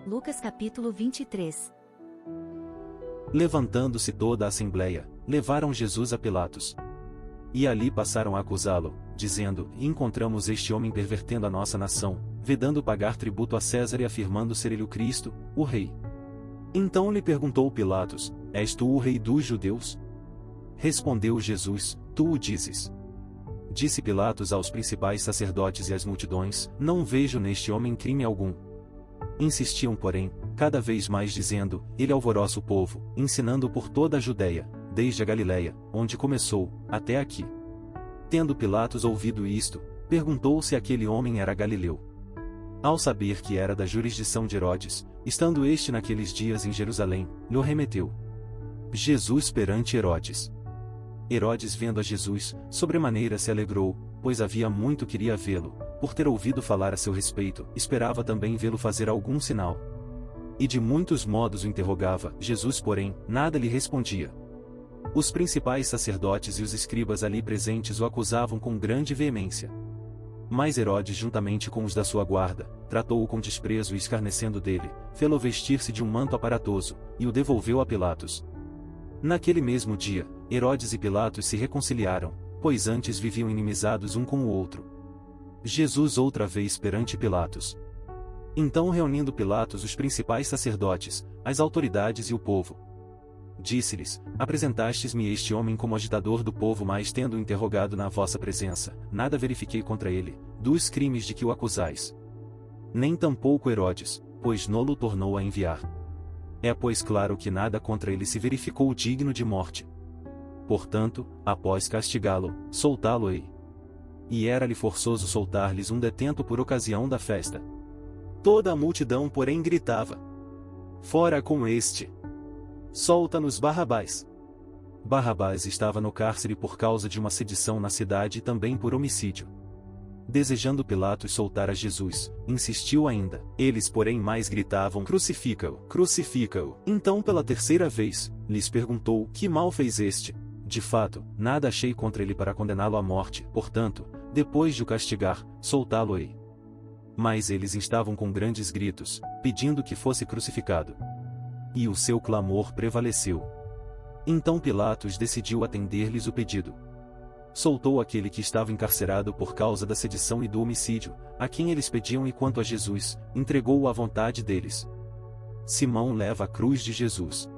Lucas capítulo 23. Levantando-se toda a assembleia, levaram Jesus a Pilatos. E ali passaram a acusá-lo, dizendo: encontramos este homem pervertendo a nossa nação, vedando pagar tributo a César e afirmando ser ele o Cristo, o rei. Então lhe perguntou Pilatos: és tu o rei dos judeus? Respondeu Jesus: tu o dizes. Disse Pilatos aos principais sacerdotes e às multidões: não vejo neste homem crime algum. Insistiam, porém, cada vez mais dizendo: ele alvoroça o povo, ensinando por toda a Judeia, desde a Galileia, onde começou, até aqui. Tendo Pilatos ouvido isto, perguntou se aquele homem era galileu. Ao saber que era da jurisdição de Herodes, estando este naqueles dias em Jerusalém, lhe remeteu Jesus perante Herodes. Herodes, vendo a Jesus, sobremaneira se alegrou, pois havia muito queria vê-lo, por ter ouvido falar a seu respeito, esperava também vê-lo fazer algum sinal. E de muitos modos o interrogava, Jesus, porém, nada lhe respondia. Os principais sacerdotes e os escribas ali presentes o acusavam com grande veemência. Mas Herodes, juntamente com os da sua guarda, tratou-o com desprezo e, escarnecendo dele, fê-lo vestir-se de um manto aparatoso, e o devolveu a Pilatos. Naquele mesmo dia, Herodes e Pilatos se reconciliaram, pois antes viviam inimizados um com o outro. Jesus outra vez perante Pilatos. Então, reunindo Pilatos os principais sacerdotes, as autoridades e o povo, disse-lhes: apresentastes-me este homem como agitador do povo, mas tendo-o interrogado na vossa presença, nada verifiquei contra ele, dos crimes de que o acusais. Nem tampouco Herodes, pois nolo tornou a enviar. É pois claro que nada contra ele se verificou digno de morte. Portanto, após castigá-lo, soltá-lo-ei. E era-lhe forçoso soltar-lhes um detento por ocasião da festa. Toda a multidão, porém, gritava: fora com este! Solta-nos Barrabás! Barrabás estava no cárcere por causa de uma sedição na cidade e também por homicídio. Desejando Pilatos soltar a Jesus, insistiu ainda. Eles, porém, mais gritavam: crucifica-o, crucifica-o. Então, pela terceira vez, lhes perguntou: que mal fez este? De fato, nada achei contra ele para condená-lo à morte, portanto, depois de o castigar, soltá-lo-ei. Mas eles estavam com grandes gritos, pedindo que fosse crucificado. E o seu clamor prevaleceu. Então Pilatos decidiu atender-lhes o pedido. Soltou aquele que estava encarcerado por causa da sedição e do homicídio, a quem eles pediam, e quanto a Jesus, entregou-o à vontade deles. Simão leva a cruz de Jesus.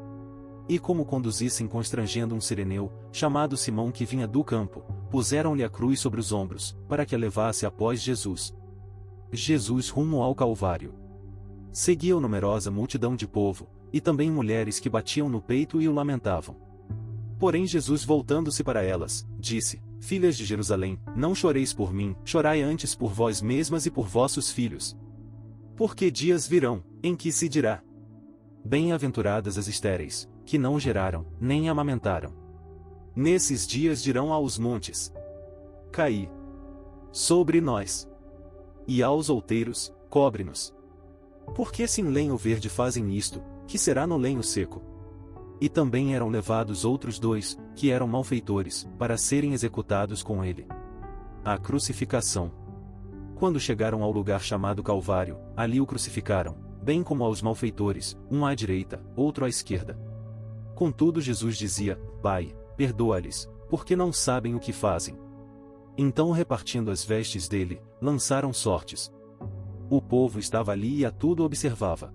E como conduzissem constrangendo um sireneu, chamado Simão, que vinha do campo, puseram-lhe a cruz sobre os ombros, para que a levasse após Jesus. Jesus rumo ao Calvário. Seguia-o numerosa multidão de povo, e também mulheres que batiam no peito e o lamentavam. Porém Jesus, voltando-se para elas, disse: filhas de Jerusalém, não choreis por mim, chorai antes por vós mesmas e por vossos filhos. Porque dias virão, em que se dirá: bem-aventuradas as estéreis, que não geraram, nem amamentaram. Nesses dias dirão aos montes: caí sobre nós. E aos outeiros: cobre-nos. Porque se em lenho verde fazem isto, que será no lenho seco? E também eram levados outros dois, que eram malfeitores, para serem executados com ele. A crucificação. Quando chegaram ao lugar chamado Calvário, ali o crucificaram, bem como aos malfeitores, um à direita, outro à esquerda. Contudo Jesus dizia: Pai, perdoa-lhes, porque não sabem o que fazem. Então, repartindo as vestes dele, lançaram sortes. O povo estava ali e a tudo observava.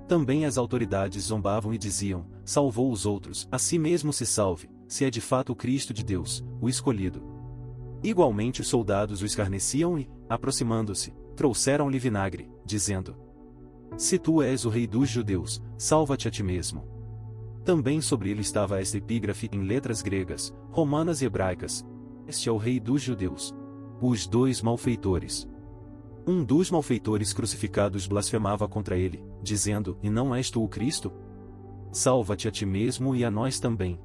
Também as autoridades zombavam e diziam: salvou os outros, a si mesmo se salve, se é de fato o Cristo de Deus, o escolhido. Igualmente os soldados o escarneciam e, aproximando-se, trouxeram-lhe vinagre, dizendo: se tu és o rei dos judeus, salva-te a ti mesmo. Também sobre ele estava esta epígrafe em letras gregas, romanas e hebraicas: este é o rei dos judeus. Os dois malfeitores. Um dos malfeitores crucificados blasfemava contra ele, dizendo: e não és tu o Cristo? Salva-te a ti mesmo e a nós também.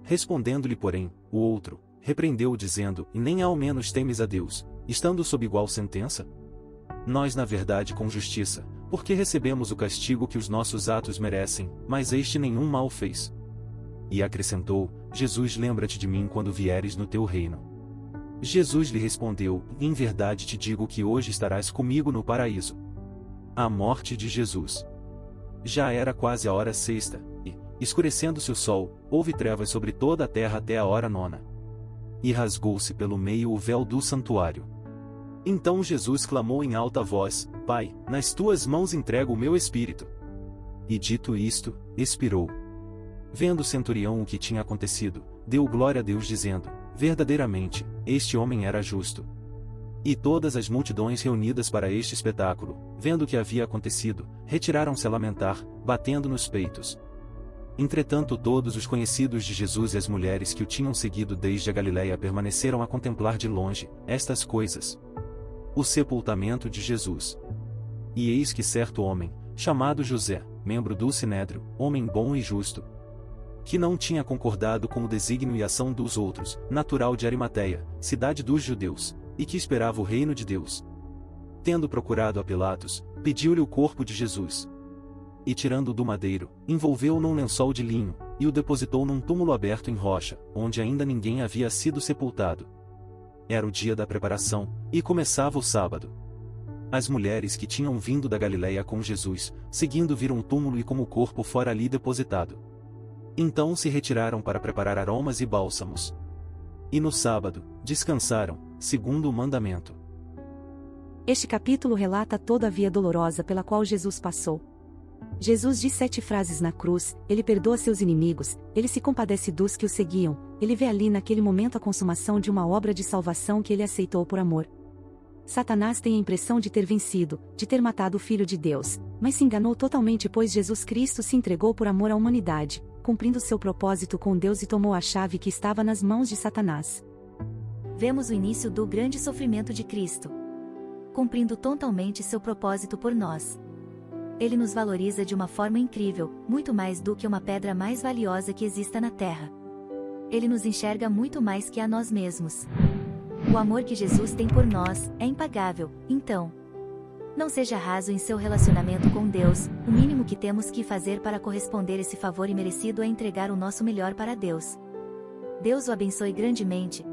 Respondendo-lhe, porém, o outro, repreendeu-o dizendo: e nem ao menos temes a Deus, estando sob igual sentença? Nós, na verdade, com justiça, porque recebemos o castigo que os nossos atos merecem, mas este nenhum mal fez. E acrescentou: Jesus, lembra-te de mim quando vieres no teu reino. Jesus lhe respondeu: em verdade te digo que hoje estarás comigo no paraíso. A morte de Jesus. Já era quase a hora sexta, e, escurecendo-se o sol, houve trevas sobre toda a terra até a hora nona. E rasgou-se pelo meio o véu do santuário. Então Jesus clamou em alta voz: Pai, nas tuas mãos entrego o meu espírito. E dito isto, expirou. Vendo o centurião o que tinha acontecido, deu glória a Deus dizendo: verdadeiramente, este homem era justo. E todas as multidões reunidas para este espetáculo, vendo o que havia acontecido, retiraram-se a lamentar, batendo nos peitos. Entretanto todos os conhecidos de Jesus e as mulheres que o tinham seguido desde a Galiléia permaneceram a contemplar de longe estas coisas. O sepultamento de Jesus. E eis que certo homem, chamado José, membro do Sinédrio, homem bom e justo, que não tinha concordado com o desígnio e ação dos outros, natural de Arimateia, cidade dos judeus, e que esperava o reino de Deus, tendo procurado a Pilatos, pediu-lhe o corpo de Jesus. E tirando-o do madeiro, envolveu-o num lençol de linho, e o depositou num túmulo aberto em rocha, onde ainda ninguém havia sido sepultado. Era o dia da preparação, e começava o sábado. As mulheres que tinham vindo da Galiléia com Jesus, seguindo viram o túmulo e como o corpo fora ali depositado. Então se retiraram para preparar aromas e bálsamos. E no sábado, descansaram, segundo o mandamento. Este capítulo relata toda a via dolorosa pela qual Jesus passou. Jesus diz 7 frases na cruz, ele perdoa seus inimigos, ele se compadece dos que o seguiam, ele vê ali naquele momento a consumação de uma obra de salvação que ele aceitou por amor. Satanás tem a impressão de ter vencido, de ter matado o Filho de Deus, mas se enganou totalmente, pois Jesus Cristo se entregou por amor à humanidade, cumprindo seu propósito com Deus e tomou a chave que estava nas mãos de Satanás. Vemos o início do grande sofrimento de Cristo, cumprindo totalmente seu propósito por nós. Ele nos valoriza de uma forma incrível, muito mais do que uma pedra mais valiosa que exista na terra. Ele nos enxerga muito mais que a nós mesmos. O amor que Jesus tem por nós é impagável, então. Não seja raso em seu relacionamento com Deus, o mínimo que temos que fazer para corresponder esse favor imerecido é entregar o nosso melhor para Deus. Deus o abençoe grandemente,